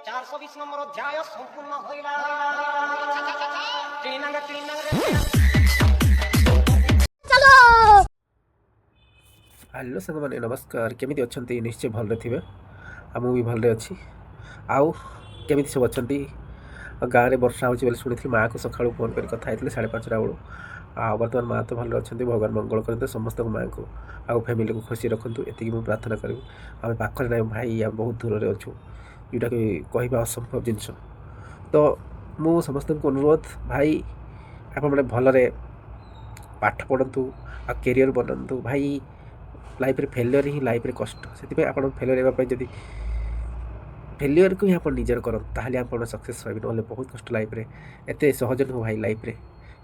420 নম্বর অধ্যায় সম্পূর্ণ হইলা। ହ୍ୟାଲୋ ସାଙ୍ଗମାନେ ନମସ୍କାର। କେମିତି ଅଛନ୍ତି? ନିଶ୍ଚୟ ଭଲରେ ଥିବେ। ଆଉ ମୁଁ ବି ଭଲରେ ଅଛି। ଆଉ କେମିତି ସବୁ ଅଛନ୍ତି? ଗାଁରେ ବର୍ଷା ହେଉଛି ବୋଲି ଶୁଣିଥିଲି। ମାଆକୁ ସକାଳୁ ଫୋନ୍ କରି କଥା ହେଇଥିଲି 5:30 ବେଳୁ। ଆଉ ବର୍ତ୍ତମାନ ମାଆ ତ ଭଲରେ ଅଛନ୍ତି। ଭଗବାନ ମଙ୍ଗଳ କରନ୍ତୁ ସମସ୍ତଙ୍କ ମାଆଙ୍କୁ ଆଉ ଫ୍ୟାମିଲିକୁ ଖୁସି ରଖନ୍ତୁ, ଏତିକି ମୁଁ ପ୍ରାର୍ଥନା କରିବି। ଆମେ ପାଖରେ ନାହିଁ ଭାଇ, ଆମେ ବହୁତ ଦୂରରେ ଅଛୁ, ଯେଉଁଟାକି କହିବା ଅସମ୍ଭବ ଜିନିଷ। ତ ମୁଁ ସମସ୍ତଙ୍କୁ ଅନୁରୋଧ, ଭାଇ ଆପଣମାନେ ଭଲରେ ପାଠ ପଢ଼ନ୍ତୁ ଆଉ କ୍ୟାରିଅର୍ ବନାନ୍ତୁ। ଭାଇ ଲାଇଫ୍ରେ ଫେଲିୟର୍ ହିଁ ଲାଇଫ୍ରେ କଷ୍ଟ। ସେଥିପାଇଁ ଆପଣ ଫେଲିୟର୍ ହେବା ପାଇଁ ଯଦି ଫେଲିୟର୍କୁ ହିଁ ଆପଣ ନିଜର କରନ୍ତୁ, ତାହେଲେ ଆପଣ ସକ୍ସେସ୍ ପାଇବେ। ନହେଲେ ବହୁତ କଷ୍ଟ ଲାଇଫ୍ରେ, ଏତେ ସହଜ ନୁହଁ ଭାଇ ଲାଇଫ୍ରେ।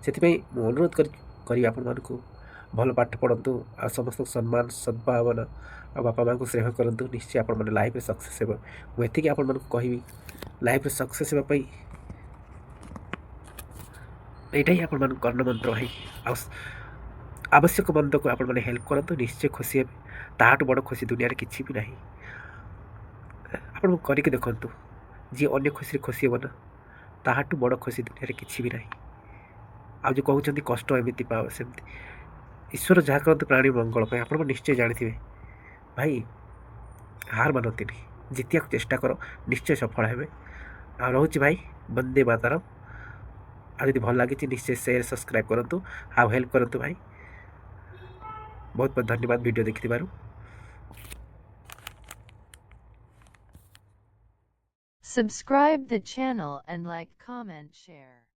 ସେଥିପାଇଁ ମୁଁ ଅନୁରୋଧ କରିବି ଆପଣମାନଙ୍କୁ, ଭଲ ପାଠ ପଢ଼ନ୍ତୁ ଆଉ ସମସ୍ତଙ୍କୁ ସମ୍ମାନ ସଦ୍ଭାବନା ଆଉ ବାପା ମାଆଙ୍କୁ ସ୍ନେହ କରନ୍ତୁ। ନିଶ୍ଚୟ ଆପଣମାନେ ଲାଇଫ୍ରେ ସକ୍ସେସ୍ ହେବେ। ମୁଁ ଏତିକି ଆପଣମାନଙ୍କୁ କହିବି, ଲାଇଫ୍ରେ ସକ୍ସେସ୍ ହେବା ପାଇଁ ଏଇଟା ହିଁ ଆପଣମାନଙ୍କୁ କର୍ଣ୍ଣମନ୍ତ୍ର ଭାଇ। ଆଉ ଆବଶ୍ୟକ ବନ୍ଧକୁ ଆପଣମାନେ ହେଲ୍ପ କରନ୍ତୁ, ନିଶ୍ଚୟ ଖୁସି ହେବେ। ତାହାଠୁ ବଡ଼ ଖୁସି ଦୁନିଆରେ କିଛି ବି ନାହିଁ। ଆପଣ କରିକି ଦେଖନ୍ତୁ, ଯିଏ ଅନ୍ୟ ଖୁସିରେ ଖୁସି ହେବ ନା, ତାହାଠୁ ବଡ଼ ଖୁସି ଦୁନିଆରେ କିଛି ବି ନାହିଁ। ଆଉ ଯେଉଁ କହୁଛନ୍ତି କଷ୍ଟ ଏମିତି ପାଅ ସେମିତି, ଈଶ୍ୱର ଯାହା କରନ୍ତୁ ପ୍ରାଣୀ ମଙ୍ଗଳ ପାଇଁ। ଆପଣ ନିଶ୍ଚୟ ଜାଣିଥିବେ ଭାଇ, ହାର ମାନନ୍ତିନି, ଜିତିବାକୁ ଚେଷ୍ଟା କର, ନିଶ୍ଚୟ ସଫଳ ହେବେ। ଆଉ ରହୁଛି ଭାଇ, ବନ୍ଦେ ମାତରମ୍। ଆଉ ଯଦି ଭଲ ଲାଗିଛି ନିଶ୍ଚୟ ସେୟାର ସବସ୍କ୍ରାଇବ୍ କରନ୍ତୁ ଆଉ ହେଲ୍ପ କରନ୍ତୁ ଭାଇ। ବହୁତ ବହୁତ ଧନ୍ୟବାଦ video ଦେଖିଥିବାରୁ। Subscribe the channel and like, comment, share.